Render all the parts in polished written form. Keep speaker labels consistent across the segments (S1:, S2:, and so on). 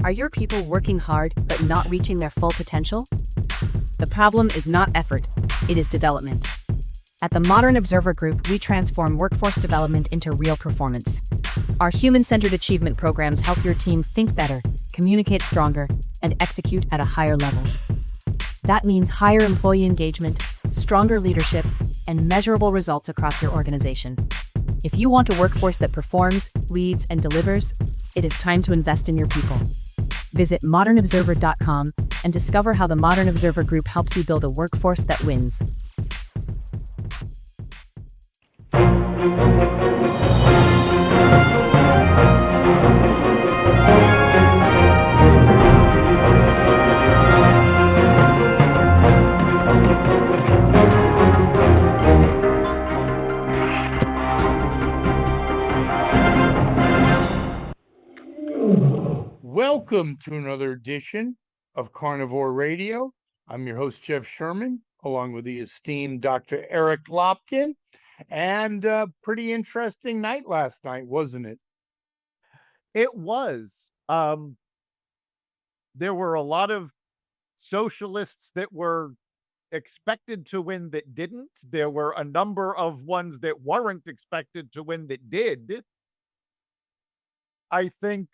S1: Are your people working hard but not reaching their full potential? The problem is not effort, it is development. At the Modern Observer Group, we transform workforce development into real performance. Our human-centered achievement programs help your team think better, communicate stronger, and execute at a higher level. That means higher employee engagement, stronger leadership, and measurable results across your organization. If you want a workforce that performs, leads, and delivers, it is time to invest in your people. Visit modernobserver.com and discover how the Modern Observer Group helps you build a workforce that wins.
S2: Welcome to another edition of Carnivore Radio. I'm your host, Jeff Sherman, along with the esteemed Dr. Eric Lopkin. And pretty interesting night last night, wasn't it?
S3: It was. There were a lot of socialists that were expected to win that didn't. There were a number of ones that weren't expected to win that did. I think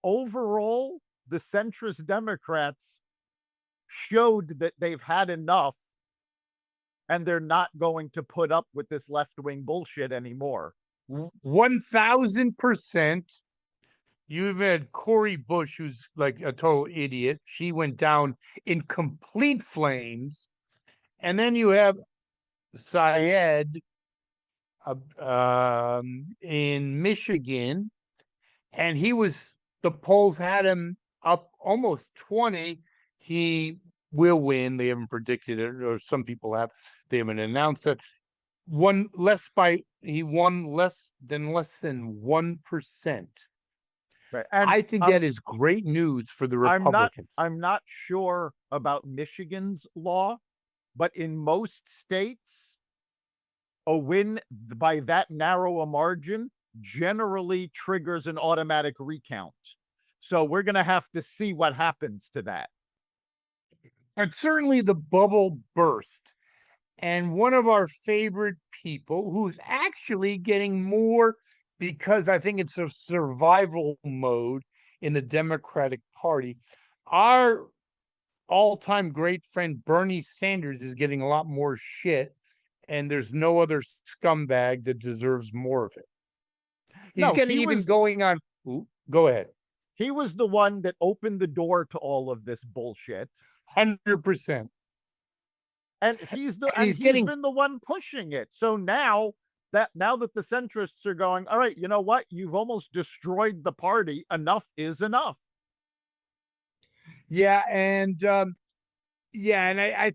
S3: overall, the centrist Democrats showed that they've had enough and they're not going to put up with this left-wing bullshit anymore.
S2: 1,000%. You've had Cori Bush, who's like a total idiot. She went down in complete flames. And then you have Syed in Michigan, and the polls had him up almost 20. He will win. They haven't predicted it, or some people have. They haven't announced it. He won less than 1%.
S3: Right. And
S2: I think that is great news for the Republicans.
S3: I'm not sure about Michigan's law, but in most states, a win by that narrow a margin generally triggers an automatic recount. So we're going to have to see what happens to that.
S2: But certainly the bubble burst. And one of our favorite people, who's actually getting more, because I think it's a survival mode in the Democratic Party, our all-time great friend Bernie Sanders is getting a lot more shit, and there's no other scumbag that deserves more of it. Going on. Go ahead.
S3: He was the one that opened the door to all of this bullshit.
S2: 100%.
S3: And he's been the one pushing it. So now that the centrists are going, all right, you know what? You've almost destroyed the party. Enough is enough.
S2: Yeah, and I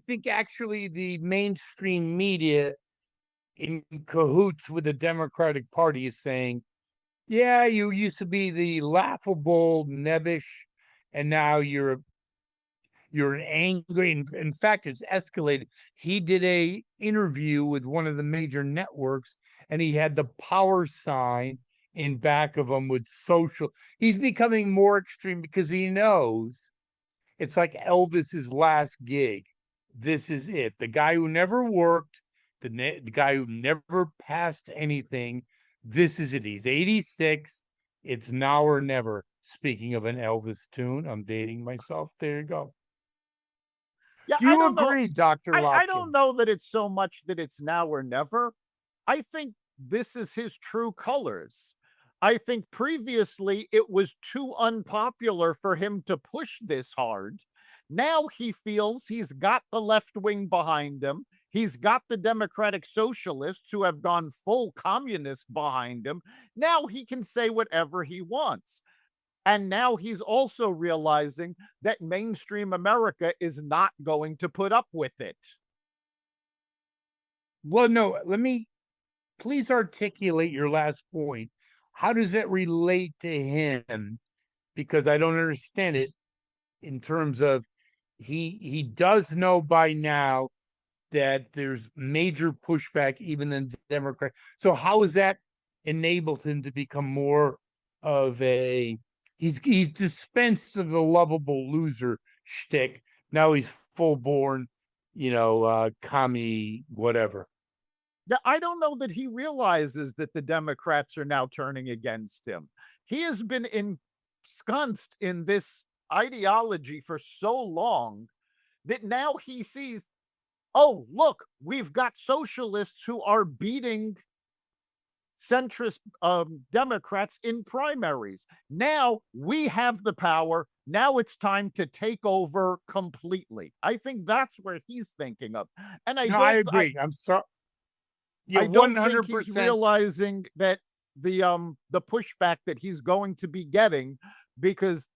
S2: think actually the mainstream media in cahoots with the Democratic Party is saying, yeah, you used to be the laughable, nebbish, and now you're angry. In fact, it's escalated. He did a interview with one of the major networks, and he had the power sign in back of him with social. He's becoming more extreme because he knows it's like Elvis's last gig. This is it. The guy who never worked, the guy who never passed anything. This is it. He's 86. It's now or never. Speaking of an Elvis tune, I'm dating myself. There you go.
S3: Yeah,
S2: do you agree, Dr. Lopkin?
S3: I don't know that it's so much that it's now or never. I think this is his true colors. I think previously it was too unpopular for him to push this hard. Now he feels he's got the left wing behind him. He's got the Democratic Socialists who have gone full communist behind him. Now he can say whatever he wants. And now he's also realizing that mainstream America is not going to put up with it.
S2: Well, no, please articulate your last point. How does it relate to him? Because I don't understand it in terms of he does know by now that there's major pushback even in the Democrat. So how has that enabled him to become more of a He's dispensed of the lovable loser shtick. Now he's full born, commie whatever.
S3: Yeah, I don't know that he realizes that the Democrats are now turning against him. He has been ensconced in this ideology for so long that now he sees, oh, look, we've got socialists who are beating centrist Democrats in primaries. Now we have the power. Now it's time to take over completely. I think that's where he's thinking of. And
S2: No, I agree. I'm sorry. Yeah,
S3: I don't think he's
S2: 100%.
S3: realizing that the pushback that he's going to be getting, because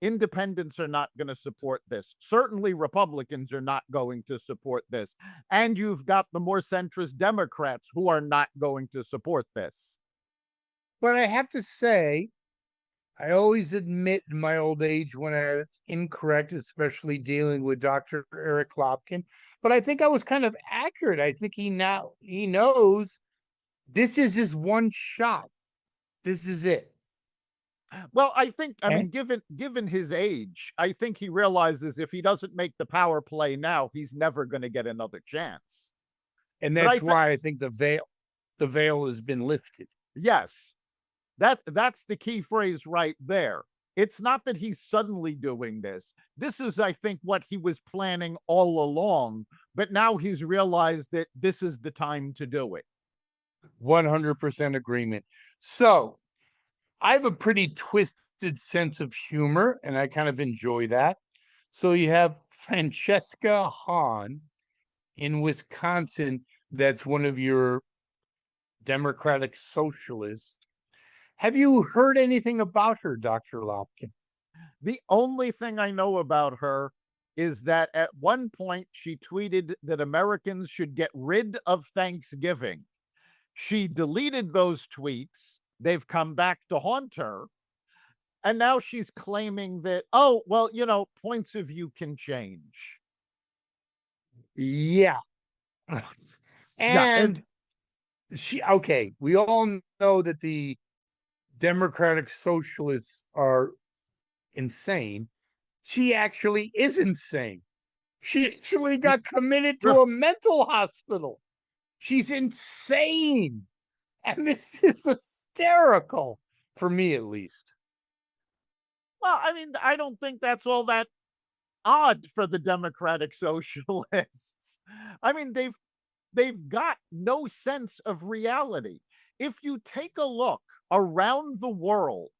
S3: independents are not going to support this. Certainly Republicans are not going to support this. And you've got the more centrist Democrats who are not going to support this.
S2: But I have to say, I always admit in my old age when I was incorrect, especially dealing with Dr. Eric Lopkin. But I think I was kind of accurate. I think he knows this is his one shot. This is it.
S3: Well, I mean, given his age, I think he realizes if he doesn't make the power play now, he's never going to get another chance.
S2: And that's why I think the veil has been lifted.
S3: Yes. That's the key phrase right there. It's not that he's suddenly doing this. This is, I think, what he was planning all along, but now he's realized that this is the time to do it.
S2: 100% agreement. So I have a pretty twisted sense of humor, and I kind of enjoy that. So you have Francesca Hahn in Wisconsin. That's one of your Democratic socialists. Have you heard anything about her, Dr. Lopkin?
S3: The only thing I know about her is that at one point she tweeted that Americans should get rid of Thanksgiving. She deleted those tweets. They've come back to haunt her. And now she's claiming that, oh, well, points of view can change.
S2: Yeah. And we all know that the Democratic socialists are insane. She actually is insane. She actually got committed to a mental hospital. She's insane. And this is hysterical, for me at least.
S3: Well, I mean, I don't think that's all that odd for the Democratic socialists. I mean, they've got no sense of reality. If you take a look around the world,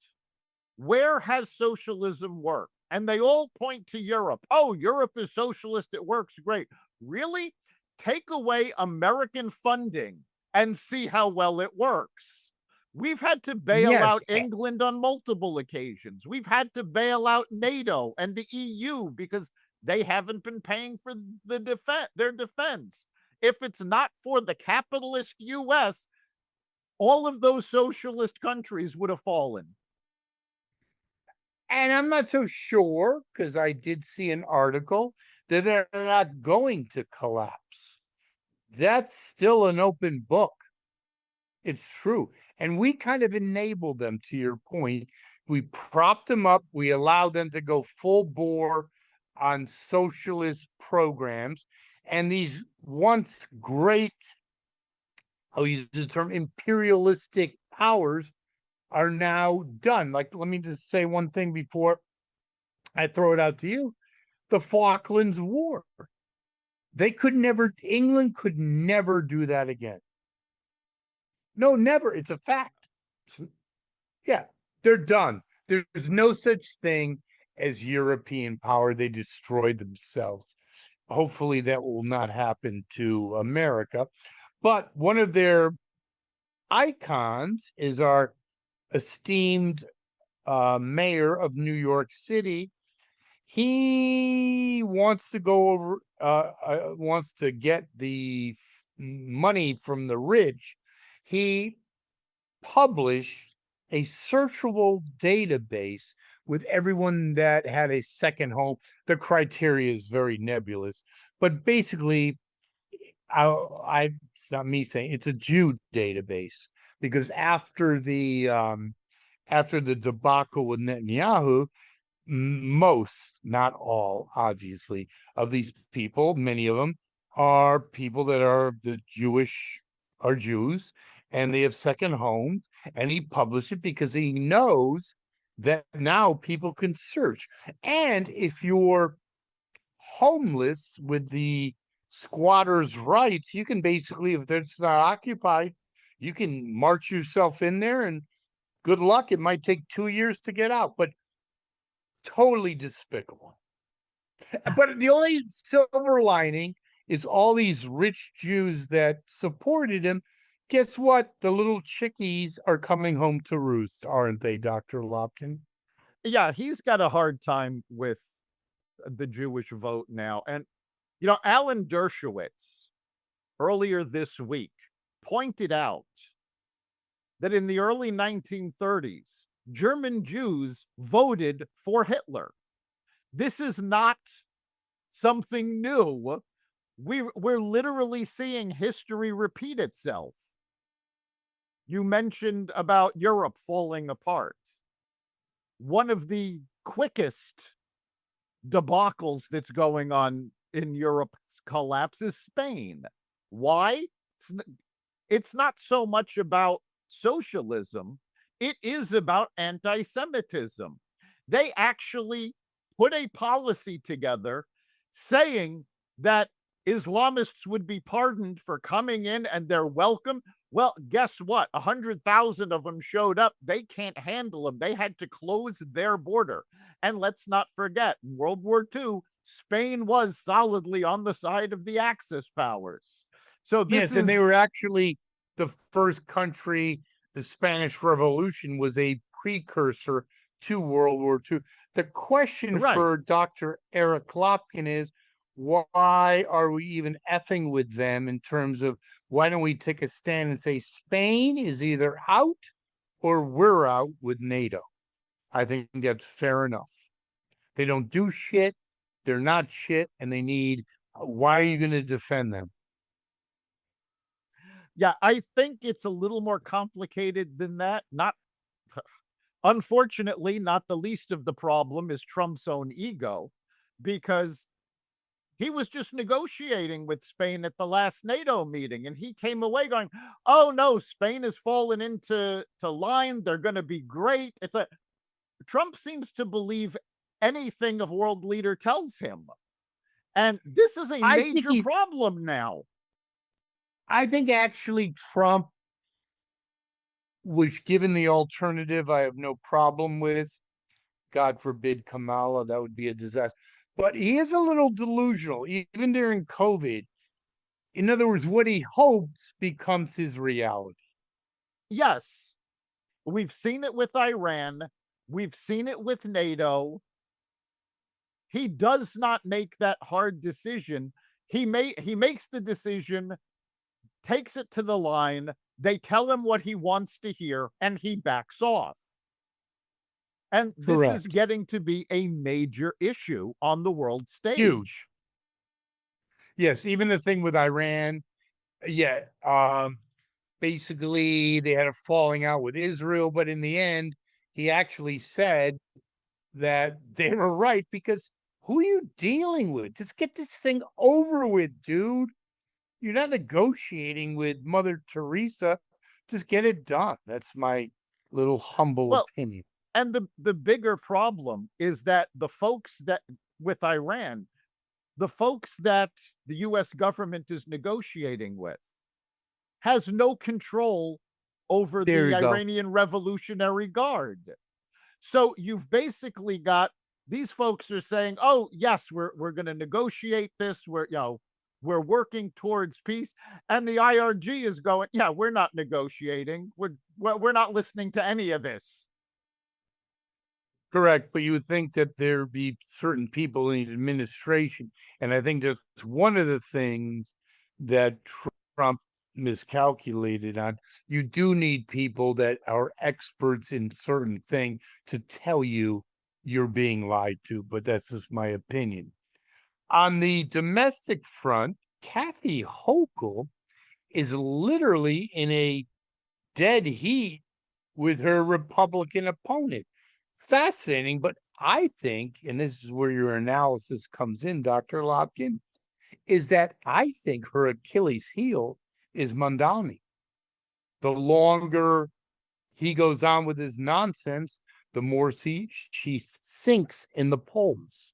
S3: where has socialism worked? And they all point to Europe. Oh, Europe is socialist. It works great. Really? Take away American funding and see how well it works. We've had to bail out England on multiple occasions. We've had to bail out NATO and the EU because they haven't been paying for their defense. If it's not for the capitalist US, all of those socialist countries would have fallen.
S2: And I'm not so sure, because I did see an article that they're not going to collapse. That's still an open book. It's true. And we kind of enabled them, to your point. We propped them up. We allowed them to go full bore on socialist programs. And these once great, I'll use the term, imperialistic powers are now done. Like, let me just say one thing before I throw it out to you. The Falklands War. England could never do that again. No, never. It's a fact. Yeah, they're done. There's no such thing as European power. They destroyed themselves. Hopefully that will not happen to America. But one of their icons is our esteemed mayor of New York City. He wants to go over, wants to get the money from the rich. He published a searchable database with everyone that had a second home. The criteria is very nebulous, but basically, it's not me saying, it's a Jew database, because after the after the debacle with Netanyahu, most, not all, obviously, of these people, many of them are people that are Jews, and they have second homes, and he published it because he knows that now people can search. And if you're homeless with the squatters' rights, you can basically, if it's not occupied, you can march yourself in there and good luck. It might take 2 years to get out, but totally despicable. But the only silver lining is all these rich Jews that supported him. Guess what? The little chickies are coming home to roost, aren't they, Dr. Lopkin?
S3: Yeah, he's got a hard time with the Jewish vote now. And, Alan Dershowitz earlier this week pointed out that in the early 1930s, German Jews voted for Hitler. This is not something new. We're literally seeing history repeat itself. You mentioned about Europe falling apart. One of the quickest debacles that's going on in Europe's collapse is Spain. Why? It's not so much about socialism, it is about anti-Semitism. They actually put a policy together saying that Islamists would be pardoned for coming in and they're welcome. Well, guess what? 100,000 of them showed up. They can't handle them. They had to close their border. And let's not forget, in World War II, Spain was solidly on the side of the Axis powers. So
S2: yes, and they were actually the first country. The Spanish Revolution was a precursor to World War II. The question for Dr. Eric Lopkin is, why are we even effing with them in terms of why don't we take a stand and say Spain is either out or we're out with NATO? I think that's fair enough. They don't do shit. They're not shit. And they need, why are you going to defend them?
S3: Yeah, I think it's a little more complicated than that. Unfortunately, not the least of the problem is Trump's own ego, because he was just negotiating with Spain at the last NATO meeting, and he came away going, "Oh no, Spain has fallen into line. They're going to be great." Trump seems to believe anything a world leader tells him, and this is a major problem now.
S2: I think actually Trump was given the alternative I have no problem with. God forbid Kamala, that would be a disaster. But he is a little delusional, even during COVID. In other words, what he hopes becomes his reality.
S3: Yes. We've seen it with Iran. We've seen it with NATO. He does not make that hard decision. He makes the decision, takes it to the line. They tell him what he wants to hear, and he backs off. And this is getting to be a major issue on the world stage.
S2: Huge. Yes, even the thing with Iran. Yeah. Basically, they had a falling out with Israel, but in the end, he actually said that they were right, because who are you dealing with? Just get this thing over with, dude. You're not negotiating with Mother Teresa. Just get it done. That's my little humble opinion.
S3: And the bigger problem is that the folks that with Iran, the folks that the US government is negotiating with, has no control over the Iranian Revolutionary Guard. So you've basically got these folks are saying, "Oh, yes, we're going to negotiate this. We're working towards peace." And the IRG is going, "Yeah, we're not negotiating. We're not listening to any of this."
S2: Correct, but you would think that there'd be certain people in the administration, and I think that's one of the things that Trump miscalculated on. You do need people that are experts in certain thing to tell you you're being lied to, but that's just my opinion. On the domestic front, Kathy Hochul is literally in a dead heat with her Republican opponent. Fascinating, but I think, and this is where your analysis comes in, Dr. Lopkin, is that I think her Achilles heel is Mondani. The longer he goes on with his nonsense, the more she sinks in the polls.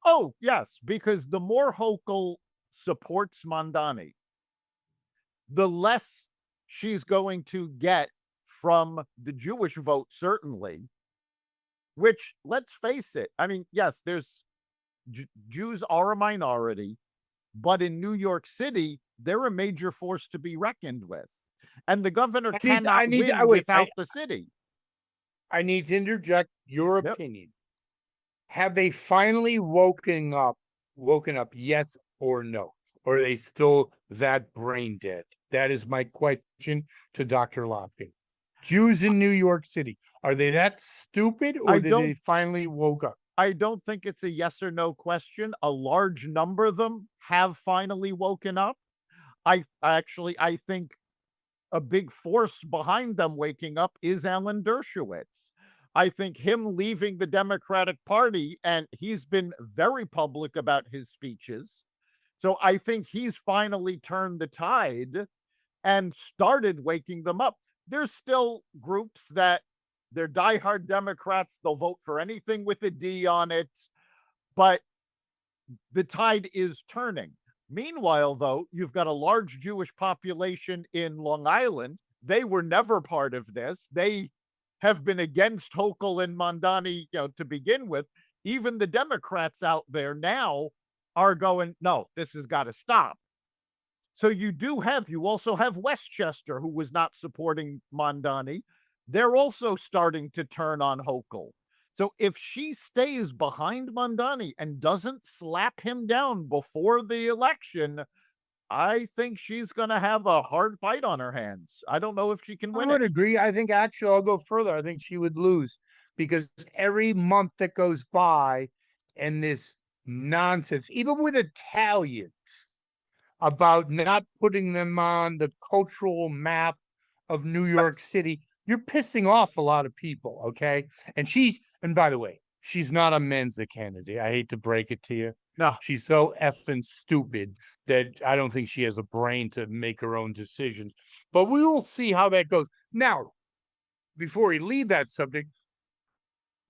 S3: Oh, yes, because the more Hochul supports Mondani, the less she's going to get from the Jewish vote, certainly, which, let's face it, I mean, yes, there's Jews are a minority, but in New York City, they're a major force to be reckoned with. And the governor cannot win without the city.
S2: I need to interject your
S3: Yep.
S2: opinion. Have they finally woken up, yes or no? Or are they still that brain dead? That is my question to Dr. Lopkin. Jews in New York City, are they that stupid, or did they finally woke up?
S3: I don't think it's a yes or no question. A large number of them have finally woken up. I think a big force behind them waking up is Alan Dershowitz. I think him leaving the Democratic Party, and he's been very public about his speeches. So I think he's finally turned the tide and started waking them up. There's still groups that they're diehard Democrats. They'll vote for anything with a D on it, but the tide is turning. Meanwhile, though, you've got a large Jewish population in Long Island. They were never part of this. They have been against Hochul and Mondani, to begin with. Even the Democrats out there now are going, no, this has got to stop. So you also have Westchester, who was not supporting Mondani. They're also starting to turn on Hochul. So if she stays behind Mondani and doesn't slap him down before the election, I think she's going to have a hard fight on her hands. I don't know if she can win.
S2: I would agree. I think actually I'll go further. I think she would lose, because every month that goes by and this nonsense, even with Italians, about not putting them on the cultural map of New York City, you're pissing off a lot of people, okay? And by the way, she's not a Mensa candidate. I hate to break it to you.
S3: No.
S2: She's so effing stupid that I don't think she has a brain to make her own decisions. But we will see how that goes. Now, before we leave that subject,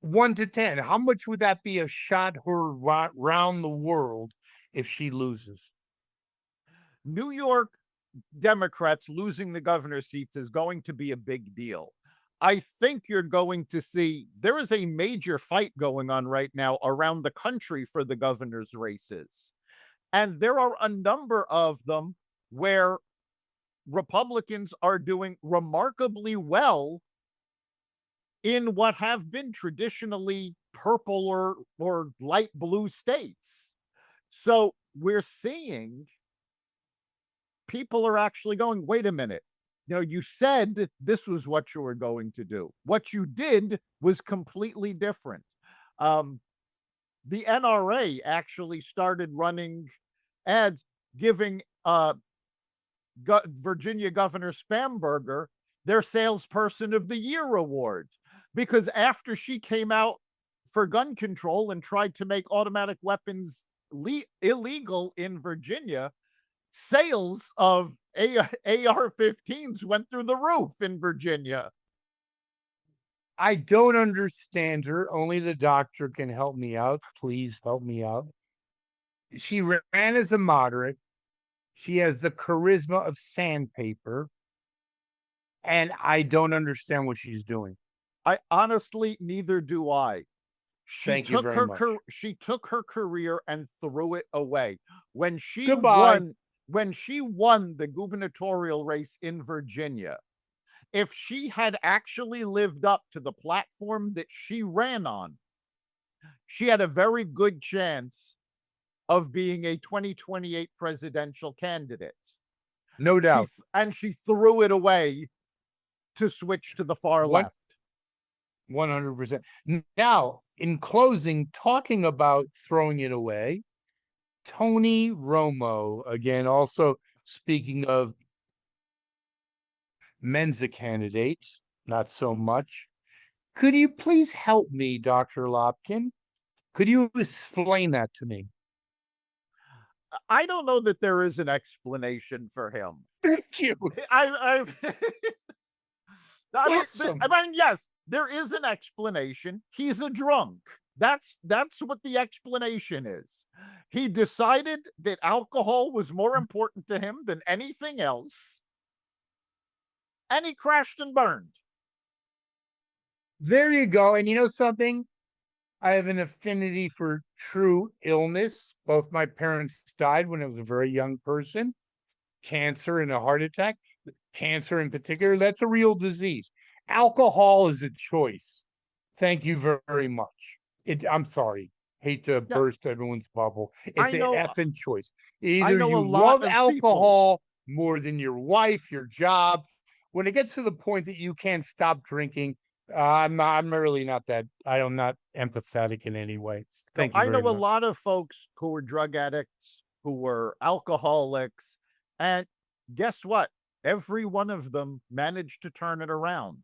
S2: 1 to 10, how much would that be a shot her round the world if she loses?
S3: New York Democrats losing the governor's seats is going to be a big deal. I think you're going to see there is a major fight going on right now around the country for the governor's races. And there are a number of them where Republicans are doing remarkably well in what have been traditionally purple or light blue states. So we're seeing people are actually going, wait a minute. You said this was what you were going to do. What you did was completely different. The NRA actually started running ads giving Virginia Governor Spamberger their Salesperson of the Year award, because after she came out for gun control and tried to make automatic weapons illegal in Virginia, sales of AR-15s went through the roof in Virginia.
S2: I don't understand her. Only the doctor can help me out. Please help me out. She ran as a moderate. She has the charisma of sandpaper. And I don't understand what she's doing.
S3: I honestly, neither do I.
S2: Thank you very much.
S3: She took her career and threw it away. When she won the gubernatorial race in Virginia, if she had actually lived up to the platform that she ran on, she had a very good chance of being a 2028 presidential candidate.
S2: No doubt.
S3: And she threw it away to switch to the far left.
S2: 100%. Now, in closing, talking about throwing it away, Tony Romo, again, also speaking of Mensa candidates, not so much. Could you please help me, Dr. Lopkin? Could you explain that to me?
S3: I don't know that there is an explanation for him.
S2: Thank you.
S3: I've
S2: Awesome.
S3: I mean, yes, there is an explanation. He's a drunk. That's what the explanation is. He decided that alcohol was more important to him than anything else, and he crashed and burned.
S2: There you go. And you know something? I have an affinity for true illness. Both my parents died when I was a very young person. Cancer and a heart attack. Cancer in particular, that's a real disease. Alcohol is a choice. Thank you very much. I'm sorry. Hate to burst everyone's bubble. It's an effing choice. Either you love alcohol more than your wife, your job. When it gets to the point that you can't stop drinking, I'm really not that. I'm not empathetic in any way. Thank you.
S3: I know
S2: very
S3: a
S2: much.
S3: lot of folks who were drug addicts, who were alcoholics, and guess what? Every one of them managed to turn it around.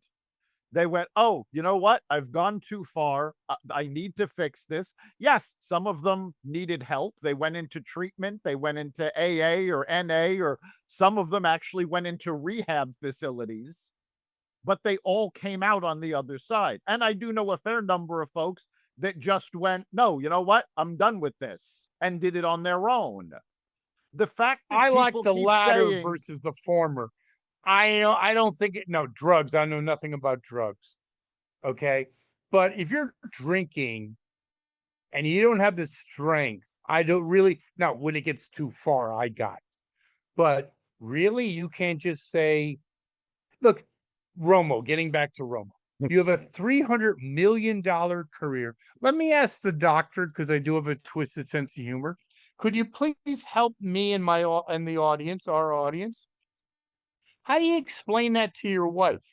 S3: They went, oh, you know what? I've gone too far. I need to fix this. Yes, some of them needed help. They went into treatment. They went into AA or NA, or some of them actually went into rehab facilities, but they all came out on the other side. And I do know a fair number of folks that just went, no, you know what? I'm done with this, and did it on their own. The fact that
S2: I like the latter
S3: saying,
S2: versus the former. I don't think drugs. I know nothing about drugs. Okay. But if you're drinking and you don't have the strength, I don't really, now when it gets too far, I got it. But really, you can't just say, look, Romo, getting back to Romo, you have a $300 million career. Let me ask the doctor, because I do have a twisted sense of humor. Could you please help me and the audience, our audience? How do you explain that to your wife?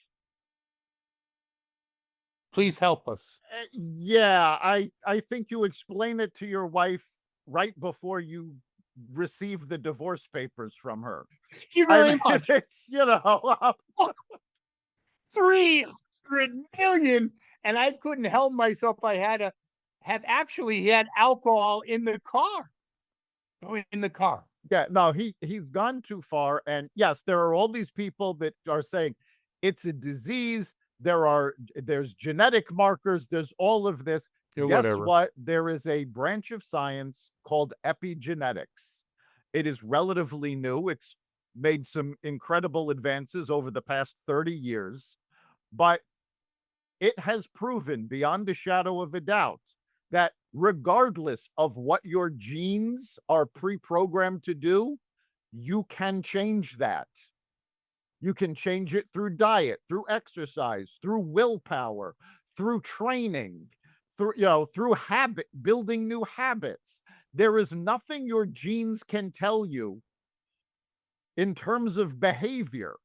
S2: Please help us.
S3: Yeah, I think you explain it to your wife right before you receive the divorce papers from her.
S2: Thank you very much.
S3: It's, you know,
S2: 300 million, and I couldn't help myself. I had to have he had alcohol in the car. In the car.
S3: Yeah, no, he's gone too far. And yes, there are all these people that are saying it's a disease. There's genetic markers. There's all of this. Guess what? There is a branch of science called epigenetics. It is relatively new. It's made some incredible advances over the past 30 years, but it has proven beyond a shadow of a doubt that regardless of what your genes are pre-programmed to do, you can change that. You can change it through diet, through exercise, through willpower, through training, through habit, building new habits. There is nothing your genes can tell you in terms of behavior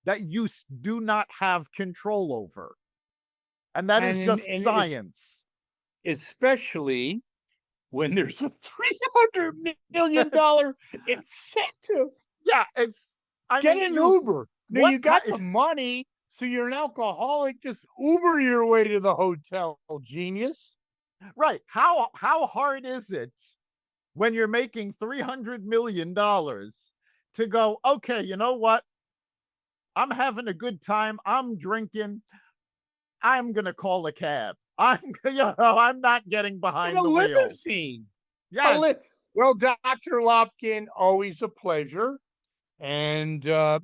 S3: that you do not have control over. And that is just science.
S2: Especially when there's a $300 million incentive.
S3: Yeah,
S2: get an Uber. No, you got the money, so you're an alcoholic. Just Uber your way to the hotel, genius.
S3: Right. How hard is it when you're making $300 million to go, okay, you know what? I'm having a good time. I'm drinking. I'm going to call a cab. I'm not getting behind the
S2: limousine.
S3: Wheel. Yes.
S2: Well, Dr. Lopkin, always a pleasure. And I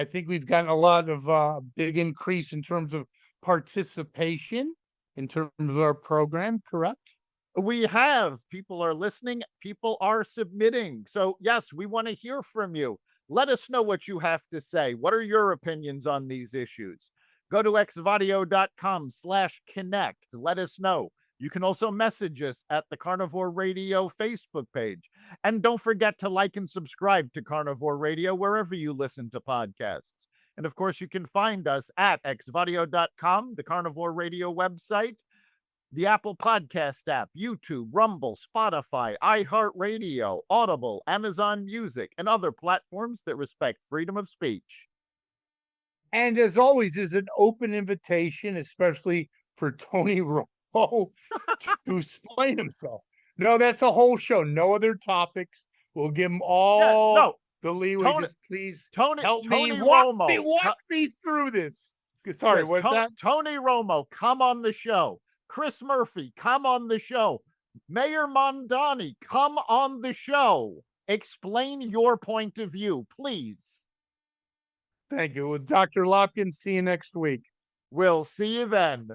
S2: think we've gotten a lot of big increase in terms of participation in terms of our program, correct?
S3: We have. People are listening. People are submitting. So, yes, we want to hear from you. Let us know what you have to say. What are your opinions on these issues? Go to xvadio.com/connect. Let us know. You can also message us at the Carnivore Radio Facebook page. And don't forget to like and subscribe to Carnivore Radio wherever you listen to podcasts. And of course, you can find us at xvadio.com, the Carnivore Radio website, the Apple Podcast app, YouTube, Rumble, Spotify, iHeartRadio, Audible, Amazon Music, and other platforms that respect freedom of speech.
S2: And as always, there's an open invitation, especially for Tony Romo to explain himself. No, that's a whole show. No other topics. We'll give him all the leeway. Just please help
S3: Tony
S2: me.
S3: Romo,
S2: Walk me through this. Sorry,
S3: yes,
S2: what's that?
S3: Tony Romo, come on the show. Chris Murphy, come on the show. Mayor Mondani, come on the show. Explain your point of view, please.
S2: Thank you. Well, Dr. Lopkin, see you next week.
S3: We'll see you then.